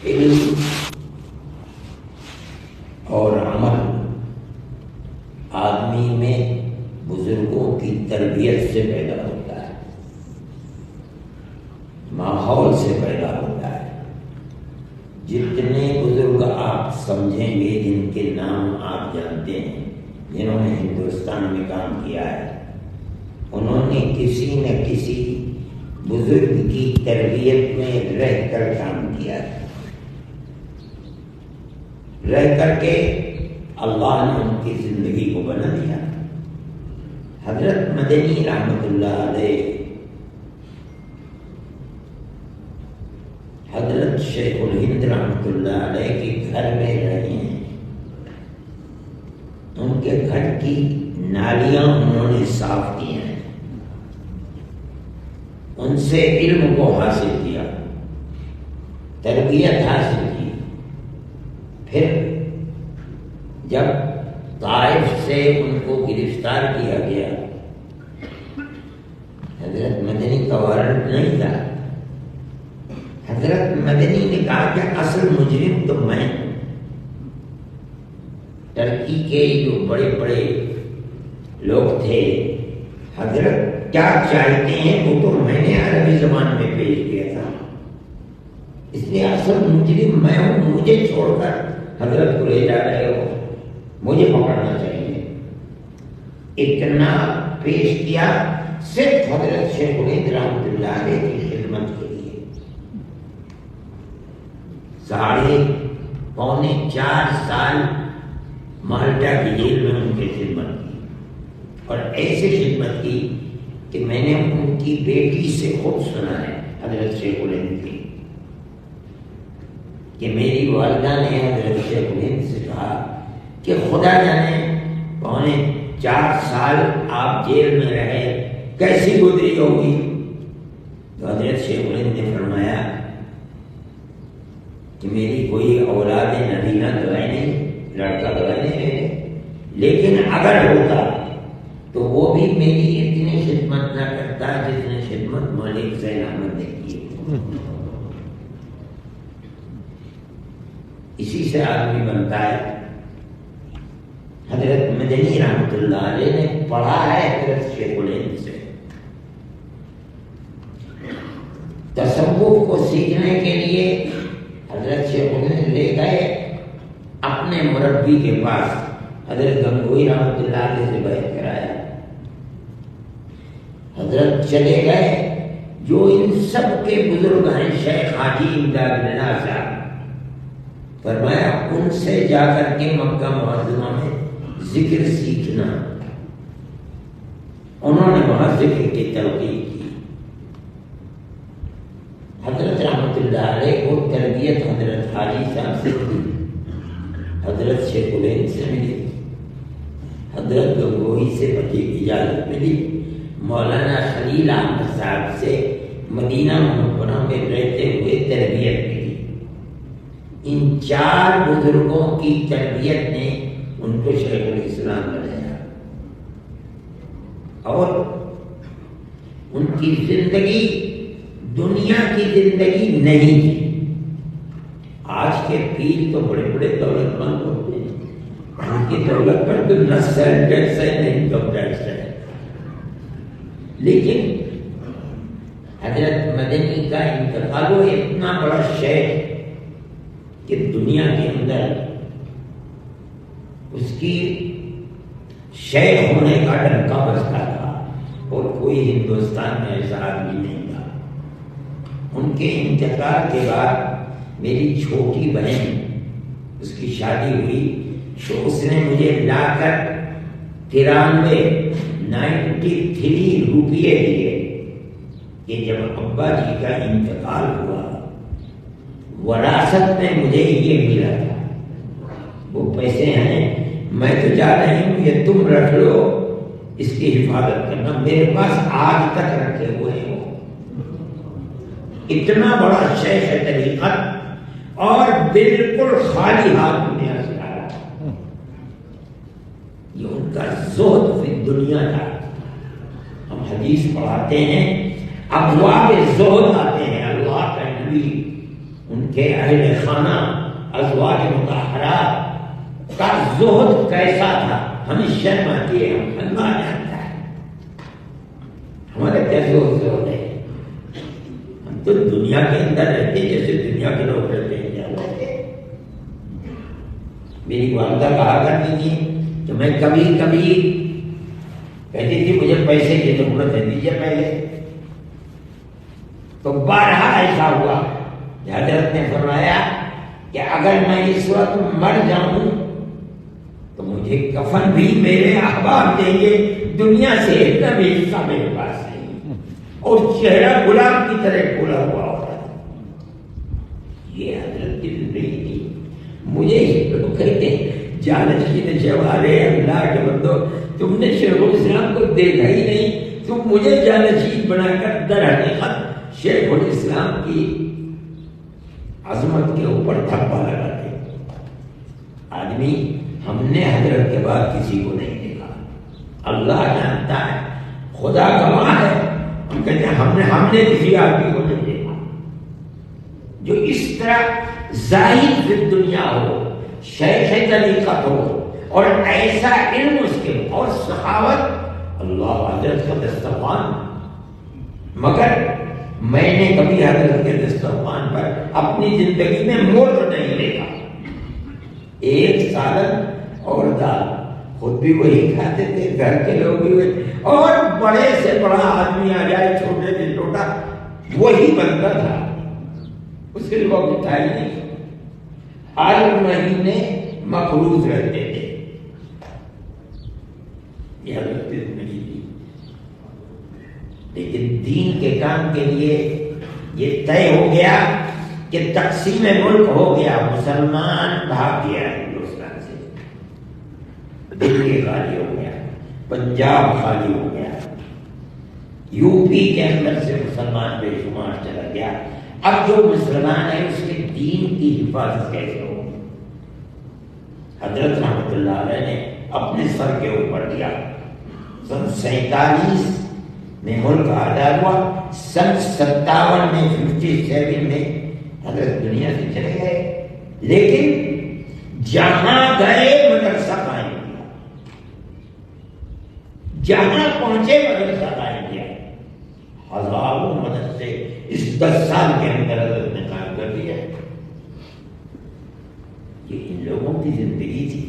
علم اور عمل آدمی میں بزرگوں کی تربیت سے پیدا ہوتا ہے، ماحول سے پیدا ہوتا ہے۔ جتنے بزرگ آپ سمجھیں گے، جن کے نام آپ جانتے ہیں، جنہوں نے ہندوستان میں کام کیا ہے، انہوں نے کسی نہ کسی بزرگ کی تربیت میں رہ کر کام کیا ہے، رہ کر کے اللہ نے ان کی زندگی کو بنا دیا۔ حضرت مدنی رحمت اللہ علیہ، حضرت شیخ الہند رحمت اللہ علیہ کے گھر میں رہے ہیں۔ ان کے گھر کی نالیاں انہوں نے صاف کی ہیں، ان سے علم کو حاصل کیا، تربیت حاصل کی۔ پھر جب طائف سے ان کو گرفتار کیا گیا، حضرت مدنی کا وارنٹ نہیں تھا، حضرت مدنی نے کہا کہ اصل مجرم تو میں ہوں۔ ترکی کے جو بڑے بڑے لوگ تھے، حضرت کیا چاہتے ہیں وہ تو میں نے عربی زبان میں پیش کیا تھا، اس لیے اصل مجرم میں ہوں، مجھے چھوڑ کر حضرت کو لے جا رہے ہو، مجھے پکڑنا چاہیے۔ اتنا پیش کیا صرف حضرت شیخ الہند رحمۃ اللہ علیہ کی خدمت کے لیے۔ 3.25 سال مالٹا کی جیل میں ان کی خدمت کی، اور ایسی خدمت کی کہ میں نے ان کی بیٹی سے خود سنا ہے، حضرت شیخ الہند کی، کہ میری والدہ نے حضرت شیخ الہند سے کہا کہ خدا جانے 4.25 سال آپ جیل میں رہے، کیسی گزری ہوگی؟ تو حضرت شیخ الہند نے فرمایا کہ میری کوئی اولاد نبینہ تو ہے نہیں، لڑکا تو ہے نہیں، لیکن اگر ہوتا تو وہ بھی میری اتنی خدمت نہ کرتا جتنی خدمت ملک زین احمد نے کی۔ اسی سے آدمی بنتا ہے۔ حضرت مدنی رحمت اللہ علیہ نے پڑھا ہے حضرت شیخ الہند سے، تصوف کو سیکھنے کے لیے حضرت شیخ الہند لے گئے اپنے مربی کے پاس، حضرت گنگوئی رحمت اللہ علیہ سے بیعت کرایا۔ حضرت چلے گئے، جو ان سب کے بزرگ ہیں، شیخ حاجی امداد بلّہ صاحب، فرمایا ان سے جا کر کے مکہ معظمہ میں ذکر سیکھنا۔ انہوں نے وہاں ذکر کی تلقین کی۔ حضرت رحمت اللہ علیہ کو تربیت حضرت حاجی صاحب سے ملی، حضرت شیخ الہند سے ملی، حضرت گنگوئی سے اجازت ملی، مولانا خلیل احمد صاحب سے مدینہ منورہ میں رہتے ہوئے تربیت ملی۔ ان 4 بزرگوں کی تربیت نے ان کو شیخ الاسلام بنایا، اور ان کی زندگی دنیا کی زندگی نہیں تھی۔ آج کے پیر تو بڑے بڑے دولت مند ہوتے ہیں، ان کی دولت پر تو نہ سیل ٹیکس ہے نہ انکم ٹیکس ہے، لیکن حضرت مدنی کا انتقال ہوا، اتنا بڑا شیخ کہ دنیا کے اندر اس کی شیخ ہونے کا ڈنکا بجتا تھا، اور کوئی ہندوستان میں ایسا آدمی نہیں تھا۔ ان کے انتقال کے بعد میری چھوٹی بہن، اس کی شادی ہوئی، تو اس نے مجھے لا کر 93 روپیے دیے کہ جب ابا جی کا انتقال ہوا، وراثت میں مجھے یہ ملا تھا، وہ پیسے ہیں، میں تو جا رہی ہوں، یہ تم رکھ لو، اس کی حفاظت کرنا۔ میرے پاس آج تک رکھے ہوئے ہو۔ اتنا بڑا شیخ طریقت، اور بالکل خالی ہاتھ دنیا سے آیا۔ یہ ان کا زہد فی دنیا تھا۔ ہم حدیث پڑھاتے ہیں، ابواب زہد آتے ہیں، اللہ کا نبی، ان کے اہل خانہ ازواج مطہرات کا زہد کیسا تھا، ہمیں شرم آتی ہے، اللہ جانتا ہے ہمارے کیا زہد ہے۔ ہم تو دنیا کے اندر رہتے جیسے دنیا کے لوگ رہتے ہیں۔ میری والدہ کہا کرتی تھی کہ میں کبھی کبھی کہتی تھی مجھے پیسے کی ضرورت ہے، دیجیے پہلے، تو بارہا ایسا ہوا کہ حضرت نے فرمایا کہ اگر میں اس وقت مر جاؤں تو مجھے کفن بھی میرے احباب دیں گے، دنیا سے اتنا بھی حصہ میرے پاس نہیں، اور چہرہ غلام کی طرح کھلا ہوا ہوتا ہے۔ یہ حضرت کی زندگی تھی۔ مجھے لوگ کہتے ہیں جانشین جوارے اللہ کے بندو، تم نے شیخ الاسلام کو دیکھا ہی نہیں، تم مجھے جانشین بنا کر در حقیقت شیخ الاسلام کی عظمت کے اوپر دھپا لگاتے۔ آدمی ہم نے حضرت کے بعد کسی کو نہیں دیکھا، اللہ جانتا ہے، خدا گواہ ہے، ہم کہتے ہیں ہم نے کسی آدمی کو نہیں دیکھا جو اس طرح زاہد فی دنیا ہو، شیخ طریقت ہو، اور ایسا علم اس کے اور سخاوت، اللہ حضرت کا دسترخوان۔ مگر میں نے کبھی حضرت کے دسترخوان پر اپنی زندگی میں مرغ نہیں دیکھا، ایک سالن اور دال، خود بھی وہی کھاتے تھے، گھر کے لوگ بھی وہی، اور بڑے سے بڑا آدمی آ جائے، چھوٹے سے چھوٹا وہی بنتا تھا، اس کے لیے وہ مٹھائی نہیں، ہر مہینے مقروض رہتے تھے۔ یہ حضرت کی زندگی تھی، لیکن دین کے کام کے لیے یہ طے ہو گیا کہ تقسیم ملک ہو گیا، مسلمان بھاگ گیا ہندوستان سے، دلی خالی ہو گیا، پنجاب خالی ہو گیا، یو پی کے اندر سے مسلمان بے شمار چلا گیا۔ اب جو مسلمان ہے اس کے دین کی حفاظت کیسے ہو؟ حضرت رحمت اللہ علیہ نے اپنے سر کے اوپر دیا۔ سن 47 میں ملک آزاد ہوا، سن 57 میں 57 میں حضرت دنیا سے چلے گئے، لیکن جہاں گئے مدرسہ قائم کیا، جہاں پہنچے مدرسہ قائم کیا، ہزاروں مدرسے اس 10 سال کے اندر حضرت نے قائم کر دیا۔ یہ ان لوگوں کی زندگی تھی۔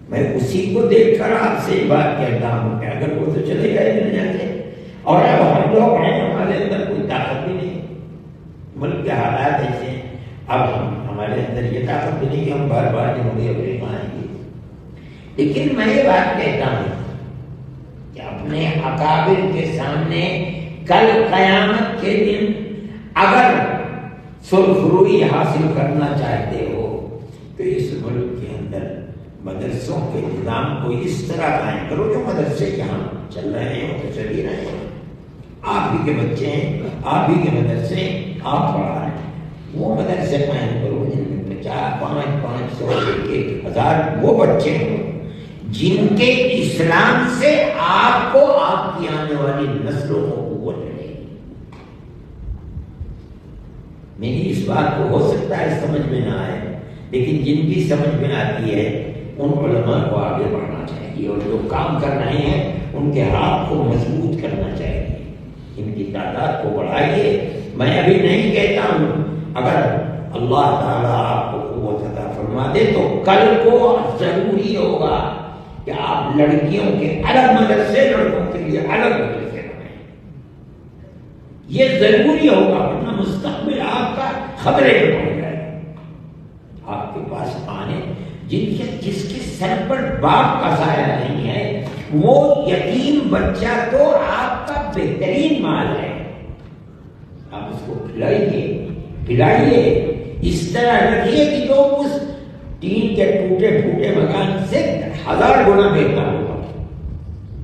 میں اسی کو دیکھ کر آپ سے بات کہتا ہوں کہ اگر وہ تو چلے گئے دنیا سے، اور اب ہم لوگ ہیں، ہمارے اندر کوئی طاقت بھی نہیں، ملک کے حالات ایسے ہیں، اب ہمارے اندر یہ طاقت بھی نہیں کہ ہم بار بار جنوبی افریقہ آئیں گے۔ لیکن میں یہ بات کہتا ہوں کہ اپنے اکابر کے سامنے کل قیامت کے دن اگر سرخروئی حاصل کرنا چاہتے ہو تو اس ملک کے اندر مدرسوں کے نظام کو اس طرح قائم کرو، جو مدرسے یہاں چل رہے ہیں وہ تو چل ہی رہے ہیں، آپ ہی کے بچے ہیں، آپ ہی کے مدرسے آپ پڑھا رہے ہیں، وہ مدرسے قائم کرو جن میں 50، 500، 1000 وہ بچے ہوں جن کے اسلام سے آپ کو آپ کی آنے والی نسلوں کو قوت ملے گی۔ میری اس بات کو ہو سکتا ہے سمجھ میں نہ آئے، لیکن جن کی سمجھ میں آتی ہے ان علماء کو آگے بڑھنا چاہیے، اور جو کام کر رہے ہیں ان کے ہاتھ کو مضبوط کرنا چاہیے، ان کی تعداد کو بڑھائیے۔ میں ابھی نہیں کہتا ہوں، اگر اللہ تعالیٰ آپ کو قوت عطا فرما دے تو کل کو ضروری ہوگا کہ آپ لڑکیوں کے الگ مدرسے، لڑکوں کے لیے الگ مدرسے بنائیں، یہ ضروری ہوگا، ورنہ مستقبل آپ کا خطرے میں پڑ جائے گا۔ آپ کے پاس آنے جس کے سر پر باپ کا سایہ نہیں ہے، وہ یتیم بچہ تو آپ کا بہترین مال ہے، آپ اس کو کھلائیے، اس طرح رکھیے کہ جو اس ٹین کے ٹوٹے پھوٹے مکان سے 1000 گنا بہتر ہوگا،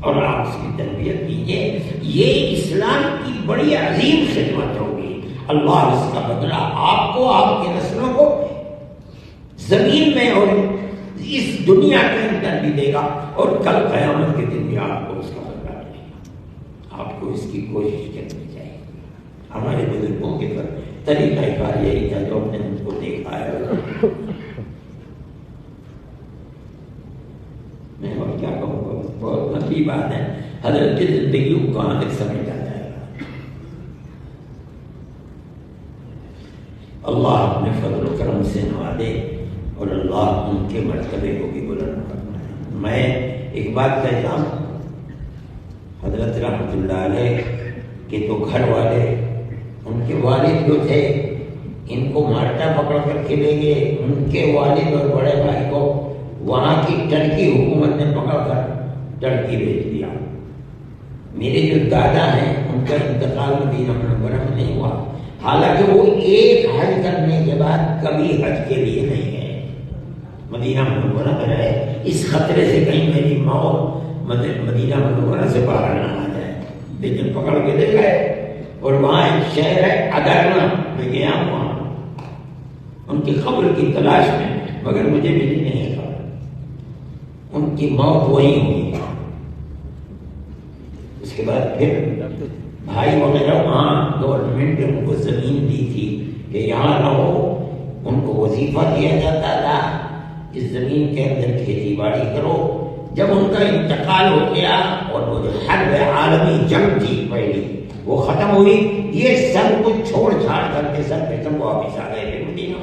اور آپ اس کی تربیت کیجیے۔ یہ اسلام کی بڑی عظیم خدمت ہوگی، اللہ اس کا بدلہ آپ کو، آپ کی نسلوں کو زمین میں اور اس دنیا کے اندر بھی دے گا، اور کل قیامت کے دن بھی آپ کو اس کا بدلہ ملے گا۔ آپ کو اس کی کوشش کرنی چاہیے۔ ہمارے بزرگوں کے طریقہ کار یہی تھا جو ہم نے ان کو دیکھا ہے. میں اور کیا کہوں گا، بہت لمبی بات ہے. حضرت کی زندگی کو کہاں تک سمجھ آ جائے گا. اللہ اپنے فضل و کرم سے نوازے اور اللہ ان کے مرتبے کو بھی بلند فرمائے. میں ایک بات کہتا ہوں، حضرت رحمۃ اللہ علیہ کے تو گھر والے، ان کے والد جو تھے ان کو مارٹا پکڑ کر کے لے گئے. ان کے والد اور بڑے بھائی کو وہاں کی ٹرکی حکومت نے پکڑ کر ٹرکی بھیج دیا. میرے جو دادا ہیں ان کا انتقال مدینہ منورہ میں نہیں ہوا، حالانکہ وہ ایک حج کرنے کے بعد کبھی حج کے لیے نہیں گئے، مدینہ منورہ میں رہے، اس خطرے سے کہیں میری موت مدینہ منورہ سے باہر نہ آ جائے. لیکن پکڑ کے لے گئے اور وہاں ایک شہر ہے ادرنا، میں گیا وہاں ان کی قبر کی تلاش میں، مگر مجھے بھی نہیں خبر. ان کی موت وہی ہوئی. اس کے بعد پھر بھائی وغیرہ وہاں گورنمنٹ نے ان کو زمین دی تھی کہ یہاں رہو. ان کو وظیفہ دیا جاتا تھا اس زمین کے اندر کھیتی باڑی کرو. جب ان کا انتقال ہو گیا اور وہ جو حرب عالمی جنگ تھی پہلی وہ ختم ہوئی، یہ سب کچھ چھوڑ چھاڑ کر کے سب واپس آ گئے تھے مدینہ.